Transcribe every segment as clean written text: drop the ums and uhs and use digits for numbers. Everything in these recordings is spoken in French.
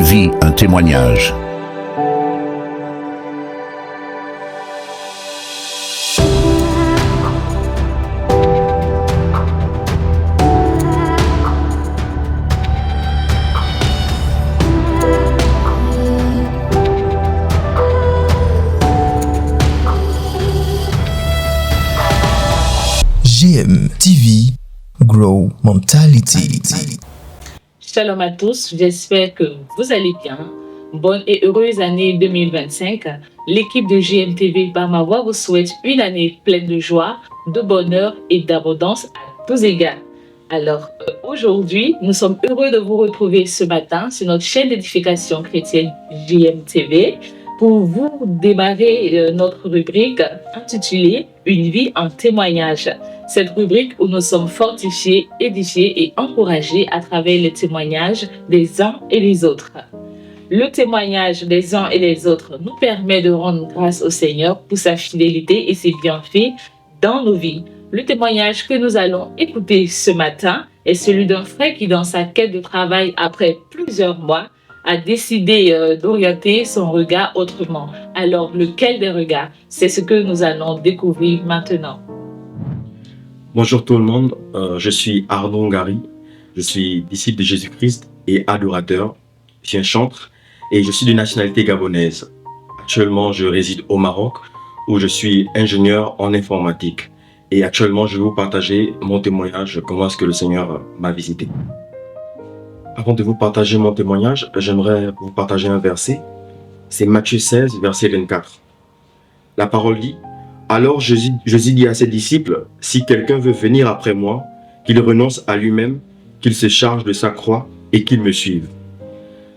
vie, un témoignage. GMTV Grow Mentality. Shalom à tous, j'espère que vous allez bien. Bonne et heureuse année 2025. L'équipe de GMTV par ma voix vous souhaite une année pleine de joie, de bonheur et d'abondance à tous égards. Alors, aujourd'hui, nous sommes heureux de vous retrouver ce matin sur notre chaîne d'édification chrétienne GMTV pour vous démarrer notre rubrique intitulée « Une vie en témoignage ». Cette rubrique où nous sommes fortifiés, édifiés et encouragés à travers les témoignages des uns et des autres. Le témoignage des uns et des autres nous permet de rendre grâce au Seigneur pour sa fidélité et ses bienfaits dans nos vies. Le témoignage que nous allons écouter ce matin est celui d'un frère qui, dans sa quête de travail après plusieurs mois, a décidé d'orienter son regard autrement. Alors, lequel des regards? C'est ce que nous allons découvrir maintenant. Bonjour tout le monde, je suis Arnaud Ngari, je suis disciple de Jésus-Christ et adorateur, je suis un chantre et je suis de nationalité gabonaise. Actuellement, je réside au Maroc où je suis ingénieur en informatique et actuellement, je vais vous partager mon témoignage, comment est-ce que le Seigneur m'a visité. Avant de vous partager mon témoignage, j'aimerais vous partager un verset, c'est Matthieu 16, verset 24. La parole dit: alors Jésus dit à ses disciples, si quelqu'un veut venir après moi, qu'il renonce à lui-même, qu'il se charge de sa croix et qu'il me suive.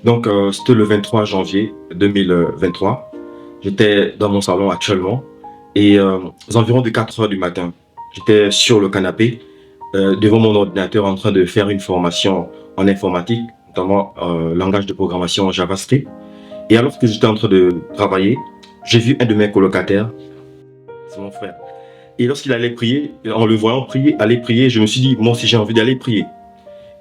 Donc c'était le 23 janvier 2023. J'étais dans mon salon actuellement et aux environs de 4 heures du matin, j'étais sur le canapé devant mon ordinateur en train de faire une formation en informatique, notamment langage de programmation JavaScript. Et alors que j'étais en train de travailler, j'ai vu un de mes colocataires, c'est mon frère. Et lorsqu'il allait prier, en le voyant aller prier, je me suis dit, moi aussi j'ai envie d'aller prier.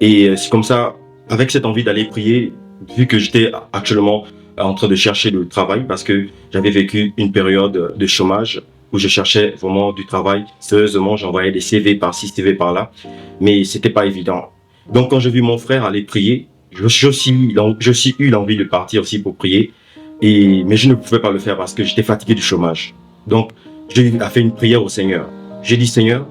Et c'est comme ça, avec cette envie d'aller prier, vu que j'étais actuellement en train de chercher du travail, parce que j'avais vécu une période de chômage où je cherchais vraiment du travail. Sérieusement, j'envoyais des CV par-ci, CV par-là, mais c'était pas évident. Donc quand j'ai vu mon frère aller prier, j'ai aussi eu l'envie de partir aussi pour prier, mais je ne pouvais pas le faire parce que j'étais fatigué du chômage. Donc, j'ai fait une prière au Seigneur. J'ai dit, Seigneur,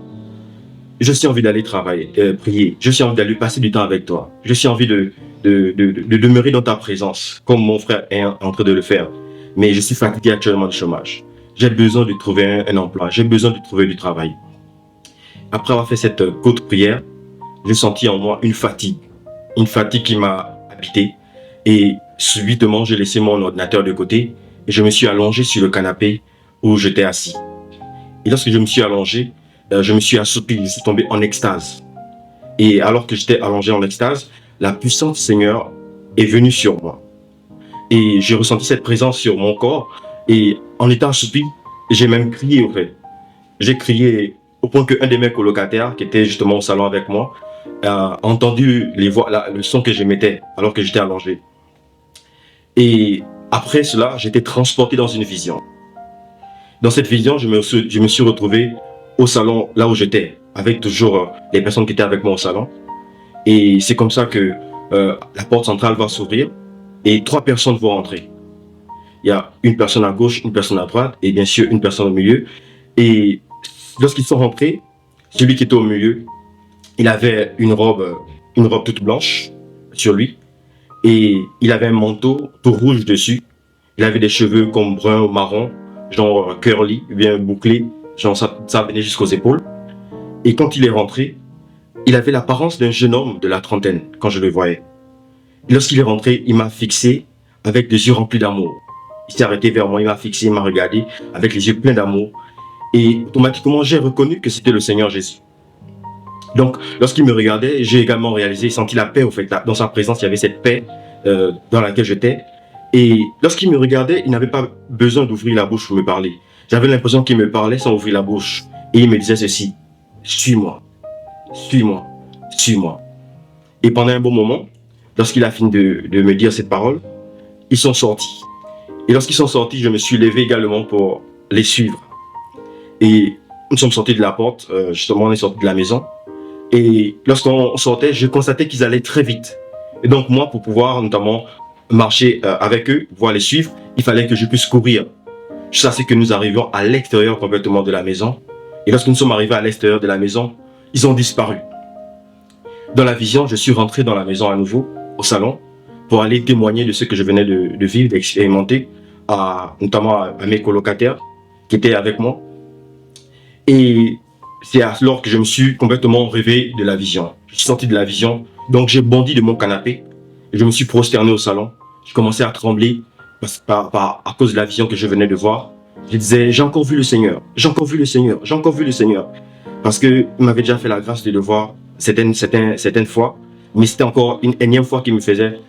je suis envie d'aller travailler, prier. Je suis envie d'aller passer du temps avec toi. Je suis envie de demeurer dans ta présence, comme mon frère est en train de le faire. Mais je suis fatigué actuellement du chômage. J'ai besoin de trouver un emploi. J'ai besoin de trouver du travail. Après avoir fait cette courte prière, j'ai senti en moi une fatigue qui m'a habité. Et subitement, j'ai laissé mon ordinateur de côté et je me suis allongé sur le canapé où j'étais assis. Et lorsque je me suis allongé, je me suis assoupi, je suis tombé en extase. Et alors que j'étais allongé en extase, la puissance du Seigneur est venue sur moi. Et j'ai ressenti cette présence sur mon corps. Et en étant assoupi, j'ai même crié au fait. J'ai crié au point qu'un de mes colocataires, qui était justement au salon avec moi, a entendu le son que je mettais alors que j'étais allongé. Et après cela, j'étais transporté dans une vision. Dans cette vision, je me suis retrouvé au salon, là où j'étais, avec toujours les personnes qui étaient avec moi au salon. Et c'est comme ça que la porte centrale va s'ouvrir et 3 personnes vont entrer. Il y a une personne à gauche, une personne à droite et bien sûr une personne au milieu. Et lorsqu'ils sont rentrés, celui qui était au milieu, il avait une robe toute blanche sur lui et il avait un manteau tout rouge dessus. Il avait des cheveux comme brun ou marron, genre curly, bien bouclé, genre ça venait jusqu'aux épaules. Et quand il est rentré, il avait l'apparence d'un jeune homme de la trentaine, quand je le voyais. Et lorsqu'il est rentré, il m'a fixé avec des yeux remplis d'amour. Il s'est arrêté vers moi, il m'a fixé, il m'a regardé avec les yeux pleins d'amour. Et automatiquement, j'ai reconnu que c'était le Seigneur Jésus. Donc, lorsqu'il me regardait, j'ai également réalisé, senti la paix, au fait, dans sa présence, il y avait cette paix dans laquelle j'étais. Et lorsqu'il me regardait, il n'avait pas besoin d'ouvrir la bouche pour me parler. J'avais l'impression qu'il me parlait sans ouvrir la bouche. Et il me disait ceci: suis-moi, suis-moi, suis-moi. Et pendant un bon moment, lorsqu'il a fini de me dire cette parole, ils sont sortis. Et lorsqu'ils sont sortis, je me suis levé également pour les suivre. Et nous sommes sortis de la porte, justement on est sortis de la maison. Et lorsqu'on sortait, je constatais qu'ils allaient très vite. Et donc moi, pour pouvoir notamment marcher avec eux, pouvoir les suivre, il fallait que je puisse courir. Jusqu'à ce que nous arrivions à l'extérieur complètement de la maison. Et lorsque nous sommes arrivés à l'extérieur de la maison, ils ont disparu. Dans la vision, je suis rentré dans la maison à nouveau, au salon, pour aller témoigner de ce que je venais de vivre, d'expérimenter, notamment à mes colocataires qui étaient avec moi. Et c'est alors que je me suis complètement réveillé de la vision. Je suis sorti de la vision, donc j'ai bondi de mon canapé, et je me suis prosterné au salon. J'ai commencé à trembler à cause de la vision que je venais de voir. Je disais, j'ai encore vu le Seigneur, j'ai encore vu le Seigneur, j'ai encore vu le Seigneur. Parce qu'il m'avait déjà fait la grâce de le voir certaines fois, mais c'était encore une énième fois qu'il me faisait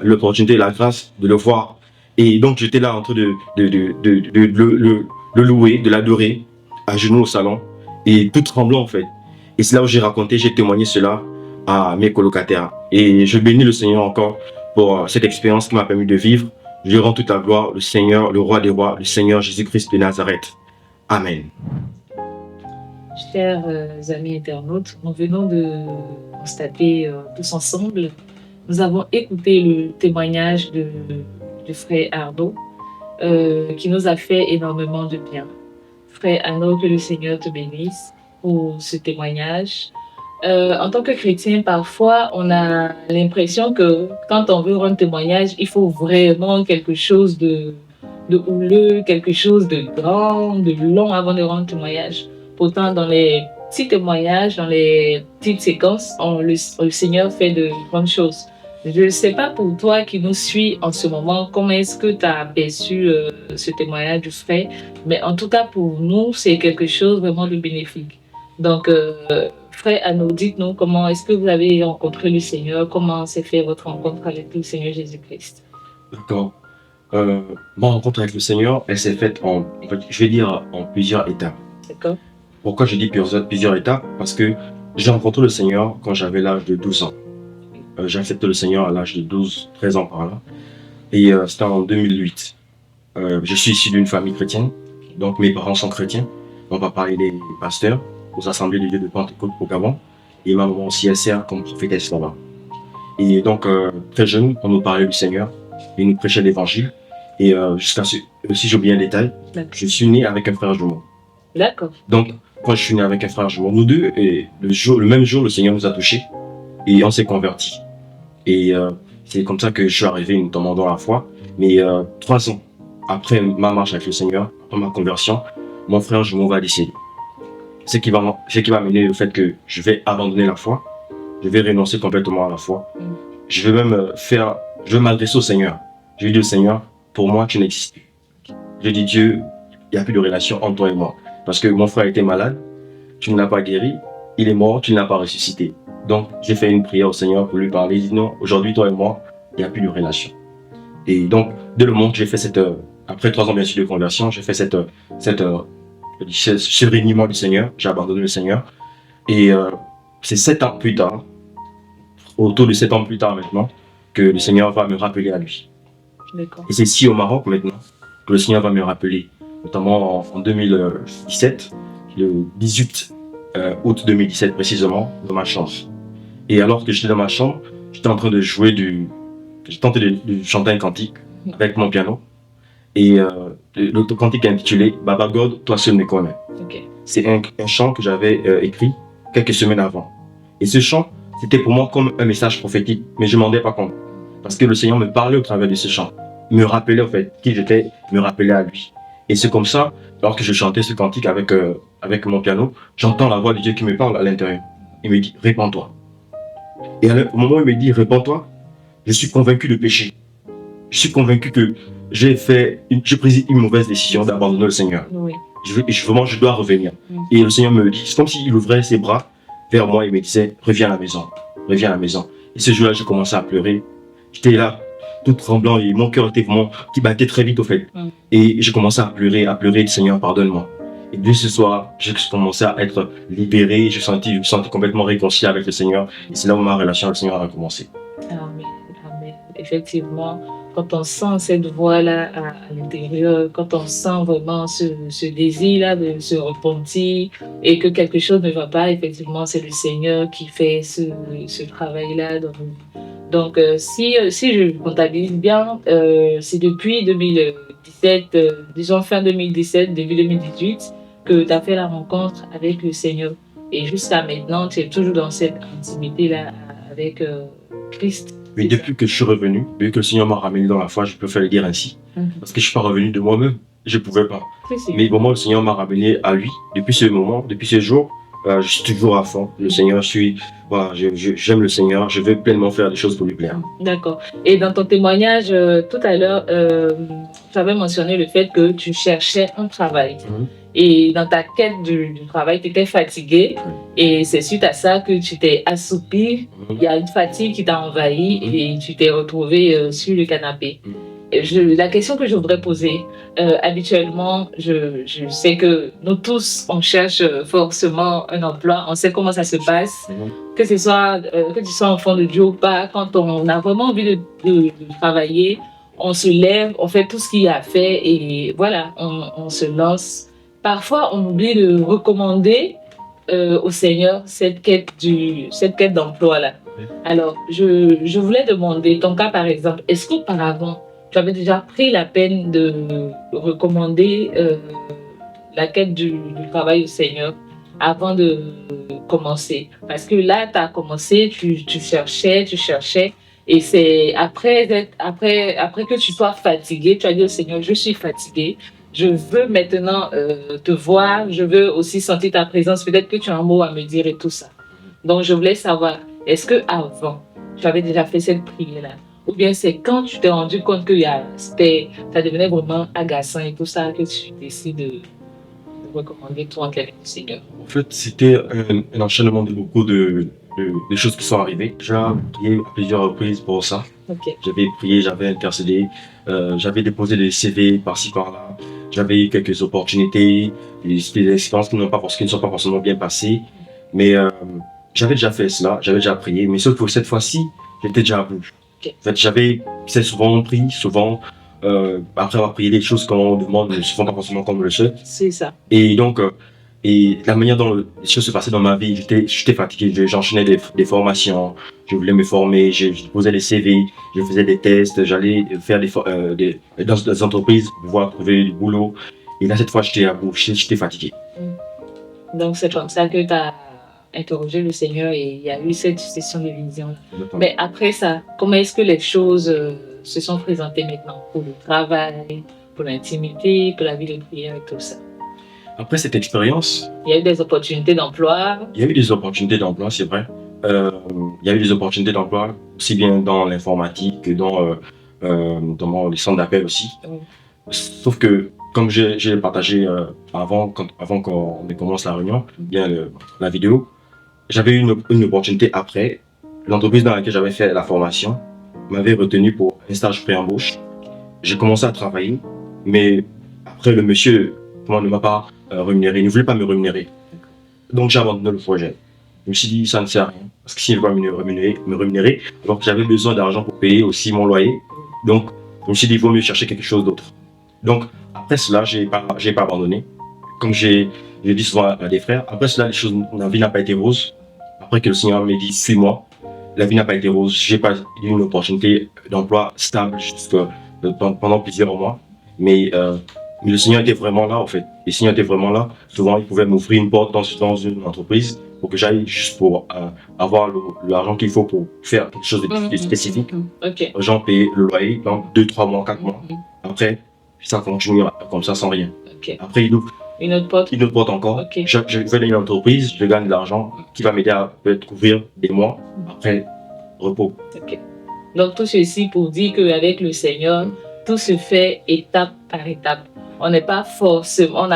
l'opportunité et la grâce de le voir. Et donc j'étais là en train de le louer, de l'adorer, à genoux au salon, et tout tremblant en fait. Et c'est là où j'ai témoigné cela à mes colocataires. Et je bénis le Seigneur encore pour cette expérience qui m'a permis de vivre. Je rends toute la gloire, le Seigneur, le roi des rois, le Seigneur Jésus-Christ de Nazareth. Amen. Chers amis internautes, nous venons de constater tous ensemble, nous avons écouté le témoignage du frère Arnaud qui nous a fait énormément de bien. Frère Arnaud, que le Seigneur te bénisse pour ce témoignage. En tant que chrétien, parfois, on a l'impression que quand on veut rendre témoignage, il faut vraiment quelque chose de houleux, quelque chose de grand, de long avant de rendre témoignage. Pourtant, dans les petits témoignages, dans les petites séquences, le Seigneur fait de grandes choses. Je ne sais pas pour toi qui nous suis en ce moment, comment est-ce que tu as perçu ce témoignage du frère, mais en tout cas pour nous, c'est quelque chose vraiment de bénéfique. Donc, frère Arnaud, dites-nous comment est-ce que vous avez rencontré le Seigneur, comment s'est fait votre rencontre avec le Seigneur Jésus-Christ. D'accord. Ma rencontre avec le Seigneur, elle s'est faite en plusieurs étapes. D'accord. Pourquoi je dis plusieurs étapes? Parce que j'ai rencontré le Seigneur quand j'avais l'âge de 12 ans. J'ai accepté le Seigneur à l'âge de 13 ans par là. Et c'était en 2008. Je suis issu d'une famille chrétienne. Donc mes parents sont chrétiens. Mon papa il est pasteur aux assemblées de Dieu de Pentecôte au Gabon. Et ma maman aussi elle sert comme prophétesse là-bas. Et donc très jeune, on nous parlait du Seigneur. Il nous prêchait l'évangile. Et jusqu'à ce, si j'ai oublié un détail, je suis né avec un frère jumeau. D'accord. Donc quand je suis né avec un frère jumeau, nous deux, et le même jour, le Seigneur nous a touchés. Et on s'est convertis. Et c'est comme ça que je suis arrivé notamment dans la foi. Mais 3 ans après ma marche avec le Seigneur, après ma conversion, mon frère jumeau va décéder. Ce qui va mener au fait que je vais abandonner la foi. Je vais renoncer complètement à la foi. Je vais même m'adresser au Seigneur. Je lui dis au Seigneur, pour moi, tu n'existes plus. Je dis Dieu, il n'y a plus de relation entre toi et moi. Parce que mon frère était malade, tu ne l'as pas guéri, il est mort, tu ne l'as pas ressuscité. Donc, j'ai fait une prière au Seigneur pour lui parler. Il dit non, aujourd'hui, toi et moi, il n'y a plus de relation. Et donc, dès le moment que j'ai fait après 3 ans bien sûr de conversion, j'ai fait ce réunion du Seigneur, j'ai abandonné le Seigneur. Et c'est 7 ans plus tard, autour de 7 ans plus tard maintenant, que le Seigneur va me rappeler à lui. D'accord. Et c'est ici au Maroc maintenant que le Seigneur va me rappeler, notamment en 2017, le 18 août 2017 précisément, dans ma chambre. Et alors que j'étais dans ma chambre, j'étais en train de j'ai tenté de chanter un cantique avec mon piano. Et le cantique est intitulé « Baba God, toi seul me connais ». Okay. C'est un chant que j'avais écrit quelques semaines avant. Et ce chant, c'était pour moi comme un message prophétique, mais je ne m'en rendais pas compte. Parce que le Seigneur me parlait au travers de ce chant, me rappelait en fait qui j'étais, me rappelait à lui. Et c'est comme ça, alors que je chantais ce cantique avec mon piano, j'entends la voix de Dieu qui me parle à l'intérieur. Il me dit « Répands-toi ». Et au moment où il me dit « Répands-toi », je suis convaincu de péché. Je suis convaincu que j'ai pris une mauvaise décision d'abandonner le Seigneur. Oui. Je dois revenir. Et le Seigneur me dit, c'est comme s'il ouvrait ses bras vers moi et me disait, reviens à la maison, reviens à la maison. Et ce jour-là, j'ai commencé à pleurer. J'étais là, tout tremblant et mon cœur était vraiment, qui battait très vite au fait. Et j'ai commencé à pleurer, Seigneur, pardonne-moi. Et dès ce soir, j'ai commencé à être libéré, je me sentais complètement réconcilié avec le Seigneur. Et c'est là où ma relation avec le Seigneur a commencé. Amen. effectivement, quand on sent cette voix-là à l'intérieur, quand on sent vraiment ce désir-là de se repentir et que quelque chose ne va pas, effectivement, c'est le Seigneur qui fait ce travail-là dans nous. Donc, si je comptabilise bien, c'est depuis 2017, disons fin 2017, début 2018, que tu as fait la rencontre avec le Seigneur. Et jusqu'à maintenant, tu es toujours dans cette intimité-là avec Christ. Mais depuis que je suis revenu, depuis que le Seigneur m'a ramené dans la foi, je préfère le dire ainsi, parce que je ne suis pas revenu de moi-même, je ne pouvais pas. Mais vraiment, le Seigneur m'a ramené à lui. Depuis ce moment, depuis ce jour, je suis toujours à fond. Le Seigneur, j'aime le Seigneur, je veux pleinement faire des choses pour lui plaire. D'accord. Et dans ton témoignage, tout à l'heure, tu avais mentionné le fait que tu cherchais un travail. Et dans ta quête du travail, tu étais fatigué. Et c'est suite à ça que tu t'es assoupi. Il y a une fatigue qui t'a envahi et tu t'es retrouvé sur le canapé. La question que je voudrais poser, habituellement, je sais que nous tous, on cherche forcément un emploi. On sait comment ça se passe. Que ce soit, que tu sois enfant de Dieu ou pas, quand on a vraiment envie de travailler, on se lève, on fait tout ce qu'il y a à faire et voilà, on se lance. Parfois, on oublie de recommander au Seigneur cette quête d'emploi-là. Alors, je voulais demander, ton cas par exemple, est-ce qu'auparavant, tu avais déjà pris la peine de recommander la quête du travail au Seigneur avant de commencer? Parce que là, tu as commencé, tu cherchais, et c'est après que tu sois fatigué, tu as dit au Seigneur, je suis fatigué. Je veux maintenant te voir, je veux aussi sentir ta présence. Peut-être que tu as un mot à me dire et tout ça. Donc, je voulais savoir, est-ce qu'avant, tu avais déjà fait cette prière-là? Ou bien c'est quand tu t'es rendu compte que ça devenait vraiment agaçant et tout ça que tu décides de recommander ton enquête avec le Seigneur? En fait, c'était un enchaînement de beaucoup de choses qui sont arrivées. J'ai prié à plusieurs reprises pour ça. J'avais prié, j'avais intercédé, j'avais déposé des CV par-ci par-là. J'avais eu quelques opportunités, des expériences qui ne sont pas forcément bien passées. Mais j'avais déjà fait cela, j'avais déjà prié. Mais sauf que cette fois-ci, j'étais déjà à bout. En fait, c'est souvent pris, après avoir prié des choses qu'on demande ne se font pas forcément comme le souhaite. C'est ça. Et donc, et la manière dont les choses se passaient dans ma vie, j'étais fatigué, j'enchaînais des formations, je voulais me former, je posais des CV, je faisais des tests, j'allais faire dans des entreprises pour pouvoir trouver du boulot. Et là, cette fois, j'étais à bout, j'étais fatigué. Donc, c'est comme ça que tu as interrogé le Seigneur et il y a eu cette session de vision. Mais après ça, comment est-ce que les choses se sont présentées maintenant pour le travail, pour l'intimité, pour la vie de prière et tout ça? Après cette expérience, il y a eu des opportunités d'emploi. Il y a eu des opportunités d'emploi, c'est vrai. Il y a eu des opportunités d'emploi, aussi bien dans l'informatique que dans les centres d'appel aussi. Sauf que, comme j'ai partagé avant qu'on commence la réunion, bien la vidéo, j'avais eu une opportunité après. L'entreprise dans laquelle j'avais fait la formation m'avait retenu pour un stage pré-embauche. J'ai commencé à travailler, mais après le monsieur ne m'a pas rémunéré, il ne voulait pas me rémunérer. Donc j'ai abandonné le projet. Je me suis dit, ça ne sert à rien. Parce que s'il ne veut pas me rémunérer, alors que j'avais besoin d'argent pour payer aussi mon loyer. Donc je me suis dit, il vaut mieux chercher quelque chose d'autre. Donc après cela, j'ai pas abandonné. Comme j'ai dit souvent à des frères, après cela, la vie n'a pas été rose. Après que le Seigneur m'ait dit, suis-moi, la vie n'a pas été rose. J'ai pas eu une opportunité d'emploi stable pendant plusieurs mois. Mais le Seigneur était vraiment là, en fait. Le Seigneur était vraiment là. Souvent, il pouvait m'ouvrir une porte dans une entreprise pour que j'aille juste pour avoir l'argent qu'il faut pour faire quelque chose de spécifique. Genre payer le loyer dans 2, 3 mois, 4 mois. Après, ça continue comme ça sans rien. Après, il ouvre une autre porte encore. Je vais dans une entreprise, je gagne de l'argent qui va m'aider à peut-être couvrir des mois. Après, repos. Donc, tout ceci pour dire qu'avec le Seigneur, tout se fait étape par étape. On n'a pas forcément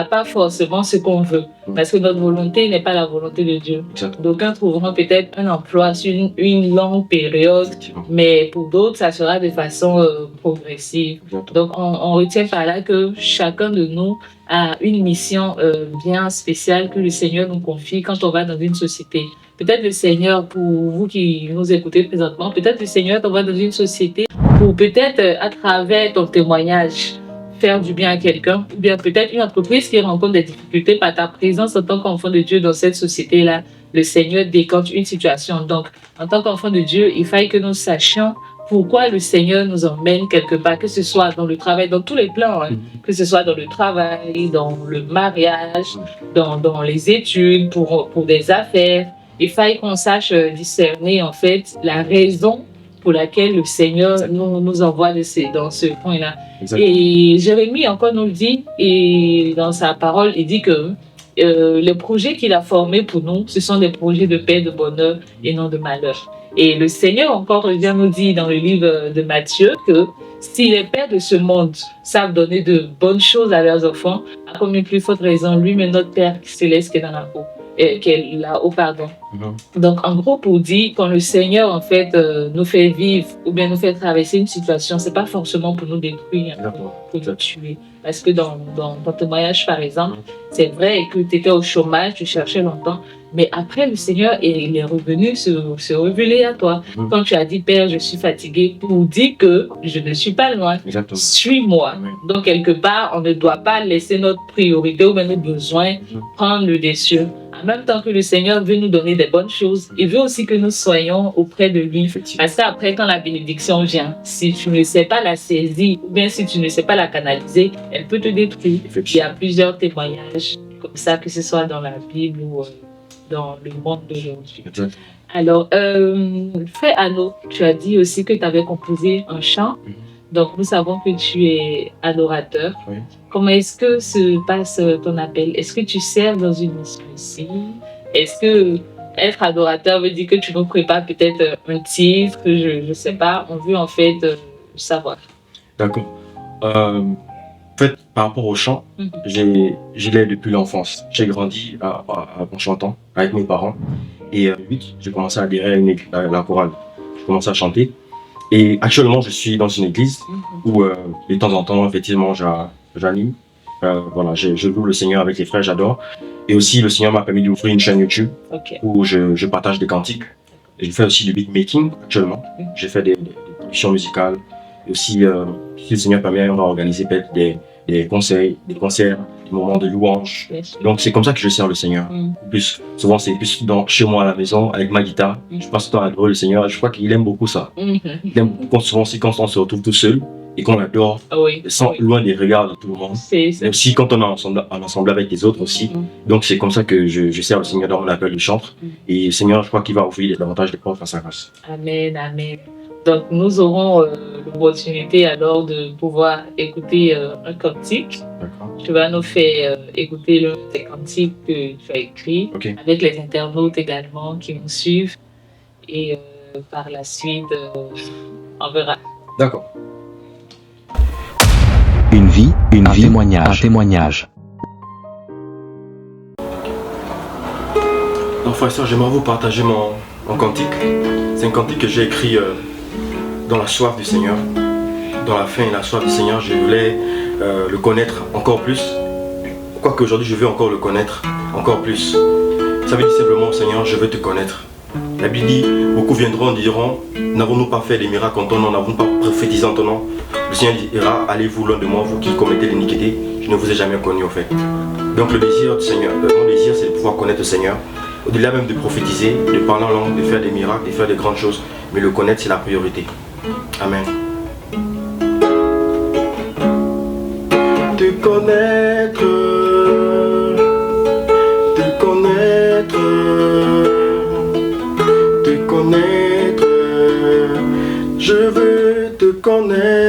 ce qu'on veut, parce que notre volonté n'est pas la volonté de Dieu. D'aucuns trouveront peut-être un emploi sur une longue période, mais pour d'autres, ça sera de façon progressive. Donc, on retient par là que chacun de nous a une mission bien spéciale que le Seigneur nous confie quand on va dans une société. peut-être le Seigneur, pour vous qui nous écoutez présentement, peut-être le Seigneur t'envoie dans une société pour peut-être à travers ton témoignage faire du bien à quelqu'un, ou bien peut-être une entreprise qui rencontre des difficultés par ta présence en tant qu'enfant de Dieu dans cette société-là. Le Seigneur décante une situation. Donc, en tant qu'enfant de Dieu, il faille que nous sachions pourquoi le Seigneur nous emmène quelque part, que ce soit dans le travail, dans tous les plans, hein, que ce soit dans le travail, dans le mariage, dans les études, pour des affaires. Il faille qu'on sache discerner en fait la raison pour laquelle le Seigneur nous envoie dans ce point-là. Et Jérémie encore nous le dit, et dans sa parole, il dit que les projets qu'il a formés pour nous, ce sont des projets de paix, de bonheur et non de malheur. Et le Seigneur encore vient nous dire dans le livre de Matthieu que si les pères de ce monde savent donner de bonnes choses à leurs enfants, à combien plus forte raison lui-même notre Père céleste qui est dans la haut. Là-haut, pardon. Donc, en gros, pour dire, quand le Seigneur, en fait, nous fait vivre ou bien nous fait traverser une situation, c'est pas forcément pour nous détruire, pour nous tuer. Parce que dans ton témoignage, par exemple, c'est vrai que tu étais au chômage, tu cherchais longtemps, mais après, le Seigneur, il est revenu se révéler à toi. Quand tu as dit, Père, je suis fatigué, pour dire que je ne suis pas loin, suis-moi. Donc, quelque part, on ne doit pas laisser notre priorité ou bien nos besoins prendre le dessus. En même temps que le Seigneur veut nous donner des bonnes choses, il veut aussi que nous soyons auprès de lui. Parce qu'après, quand la bénédiction vient, si tu ne sais pas la saisir, ou bien si tu ne sais pas la canaliser, elle peut te détruire. Il y a plusieurs témoignages comme ça, que ce soit dans la Bible ou dans le monde d'aujourd'hui. Alors, frère Anno, tu as dit aussi que tu avais composé un chant. Donc, nous savons que tu es adorateur. Oui. Comment est-ce que se passe ton appel? Est-ce que tu sers dans une mission ici? Est-ce que être adorateur veut dire que tu nous prépares peut-être un titre? Je ne sais pas. On veut en fait savoir. D'accord. En fait, par rapport au chant, je l'ai depuis l'enfance. J'ai grandi en chantant avec mes parents. Et j'ai commencé à adhérer à la chorale. J'ai commencé à chanter. Et actuellement, je suis dans une église où, de temps en temps, effectivement, j'anime. Voilà, je loue le Seigneur avec les frères, j'adore. Et aussi, le Seigneur m'a permis d'ouvrir une chaîne YouTube où je partage des cantiques. Et je fais aussi du beatmaking actuellement. J'ai fait des productions musicales. Et aussi, si le Seigneur permet, on va organiser peut-être des concerts, des moments de louange. Donc, c'est comme ça que je sers le Seigneur. Plus, souvent, c'est plus chez moi à la maison, avec ma guitare. Je passe le temps à adorer le Seigneur. Je crois qu'il aime beaucoup ça. Il aime beaucoup souvent aussi quand on se retrouve tout seul et qu'on adore, loin des regards de tout le monde. Mais aussi quand on est ensemble avec les autres aussi. Donc, c'est comme ça que je sers le Seigneur dans mon appel de chantre. Et le Seigneur, je crois qu'il va ouvrir davantage de portes à sa grâce. Amen, amen. Donc, nous aurons l'opportunité alors de pouvoir écouter un cantique. Tu vas nous faire écouter l'un des cantiques que tu as écrit, avec les internautes également qui nous suivent. Et par la suite, on verra. D'accord. Une vie, un témoignage. Donc, frère et sœur, j'aimerais vous partager mon cantique. C'est un cantique que j'ai écrit dans la soif du Seigneur, dans la faim et la soif du Seigneur. Je voulais le connaître encore plus. Quoique aujourd'hui je veux encore le connaître encore plus. Ça veut dire simplement, Seigneur, je veux te connaître. La Bible dit, beaucoup viendront et diront, n'avons-nous pas fait des miracles en ton nom, n'avons-nous pas prophétisé en ton nom? Le Seigneur dira, allez-vous loin de moi, vous qui commettez l'iniquité, je ne vous ai jamais connu en fait. Donc le désir du Seigneur, mon désir, c'est de pouvoir connaître le Seigneur. Au-delà même de prophétiser, de parler en langue, de faire des miracles, de faire des grandes choses, mais le connaître, c'est la priorité. Amen. Te connaître, je veux te connaître, je veux te connaître,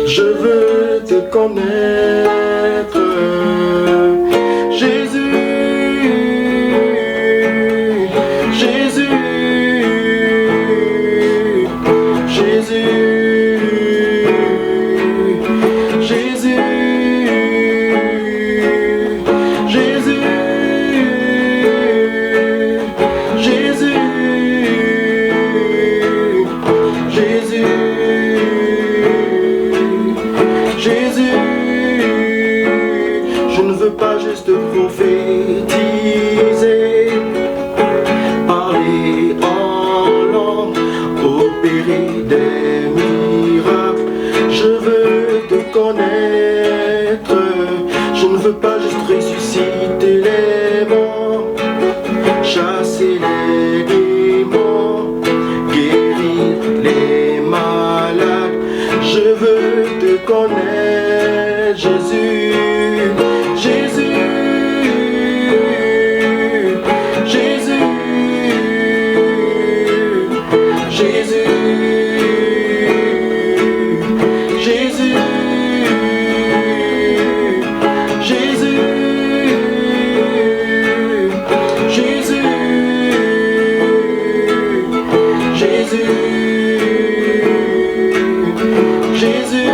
je veux te connaître, Jésus, pas juste prophétiser, parler en langue, opérer des miracles. Je veux te connaître. Je ne veux pas juste ressusciter les morts, chasser les démons, guérir les malades. Je veux te connaître, Jésus, Jésus, Jésus, Jésus, Jésus, Jésus, Jésus, Jésus, Jésus,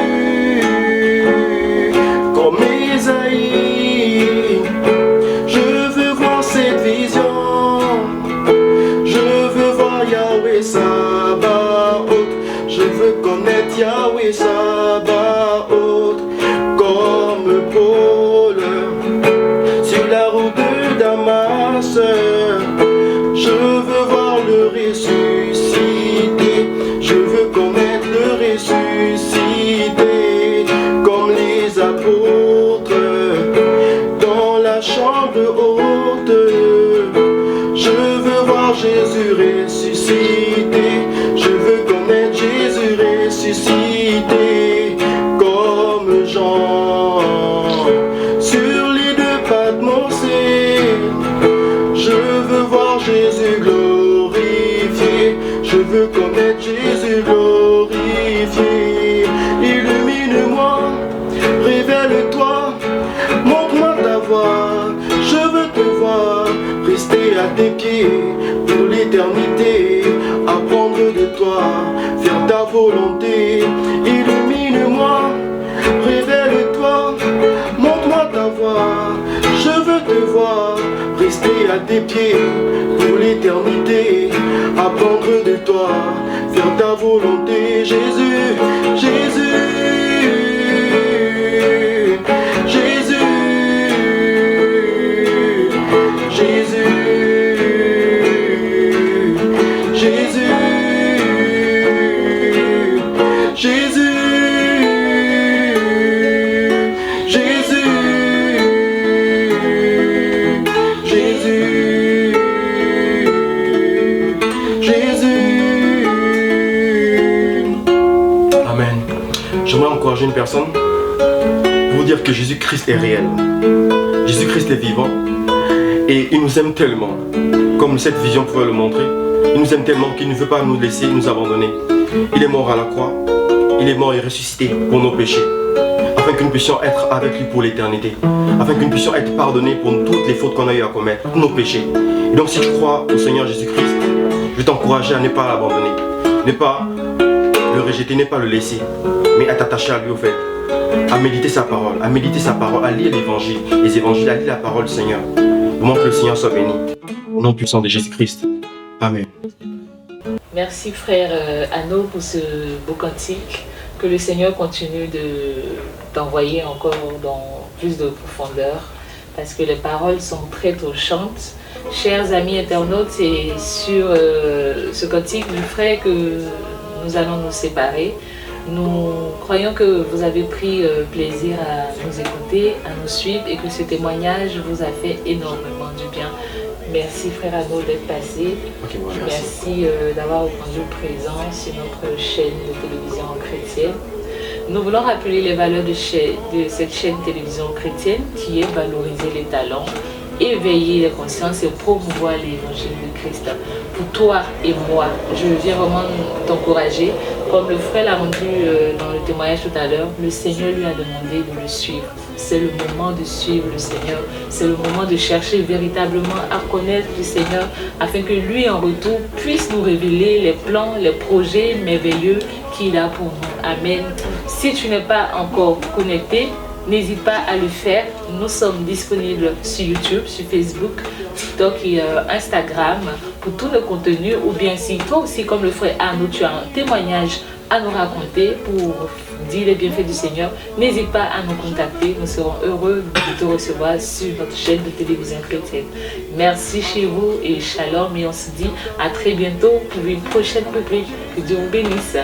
comme Ésaïe, je veux voir cette vision, je veux voir Yahweh Sabaoth, je veux connaître Yahweh Sabaoth, comme Paul sur la route de Damas. Je veux voir le ressuscité, je veux connaître le ressuscité, comme les apôtres dans la chambre haute. Je veux voir Jésus ressuscité, je veux connaître Jésus ressuscité, comme Jean sur les deux pas de Mose. Je veux voir Jésus glorifié, je veux connaître Jésus glorifié. Illumine-moi, révèle-toi, montre-moi ta voix. Je veux te voir, rester à tes pieds pour l'éternité, apprendre de toi, faire ta volonté. Illumine-moi, révèle-toi, montre-moi ta voix. Je veux te voir, rester à tes pieds pour l'éternité, apprendre de toi, faire ta volonté. Jésus, Jésus, Jésus, Jésus, Jésus, Jésus, Jésus, Jésus. Amen. J'aimerais encourager une personne pour vous dire que Jésus-Christ est réel. Jésus-Christ est vivant et il nous aime tellement, comme cette vision pouvait le montrer. Il nous aime tellement qu'il ne veut pas nous laisser, nous abandonner. Il est mort à la croix, il est mort et ressuscité pour nos péchés, afin que nous puissions être avec lui pour l'éternité, afin que nous puissions être pardonnés pour toutes les fautes qu'on a eu à commettre, tous nos péchés. Et donc si tu crois au Seigneur Jésus-Christ, je vais t'encourager à ne pas l'abandonner, ne pas le rejeter, ne pas le laisser, mais à t'attacher à lui au fait, à méditer sa parole, à lire l'évangile, les évangiles, à lire la parole du Seigneur. Pour que le Seigneur soit béni. Au nom puissant de Jésus-Christ. Amen. Merci frère Anno pour ce beau cantique. Que le Seigneur continue d'envoyer encore dans plus de profondeur, parce que les paroles sont très touchantes. Chers amis internautes, c'est sur ce cantique du frère que nous allons nous séparer. Nous croyons que vous avez pris plaisir à nous écouter, à nous suivre, et que ce témoignage vous a fait énormément du bien. Merci frère Anno d'être passé. Okay, bon, merci d'avoir répondu présent sur notre chaîne de télévision chrétienne. Nous voulons rappeler les valeurs de cette chaîne de télévision chrétienne, qui est valoriser les talents, éveiller les consciences et promouvoir l'évangile de Christ. Pour toi et moi, je viens vraiment t'encourager. Comme le frère l'a rendu dans le témoignage tout à l'heure, le Seigneur lui a demandé de le suivre. C'est le moment de suivre le Seigneur. C'est le moment de chercher véritablement à connaître le Seigneur, afin que lui, en retour, puisse nous révéler les plans, les projets merveilleux qu'il a pour nous. Amen. Si tu n'es pas encore connecté, n'hésite pas à le faire. Nous sommes disponibles sur YouTube, sur Facebook, TikTok et Instagram pour tout le contenu. Ou bien si toi aussi, comme le frère Arnaud, tu as un témoignage à nous raconter pour dire les bienfaits du Seigneur, n'hésite pas à nous contacter. Nous serons heureux de te recevoir sur notre chaîne de télévision chrétienne. Merci chez vous et shalom. Et on se dit à très bientôt pour une prochaine rubrique. Que Dieu vous bénisse.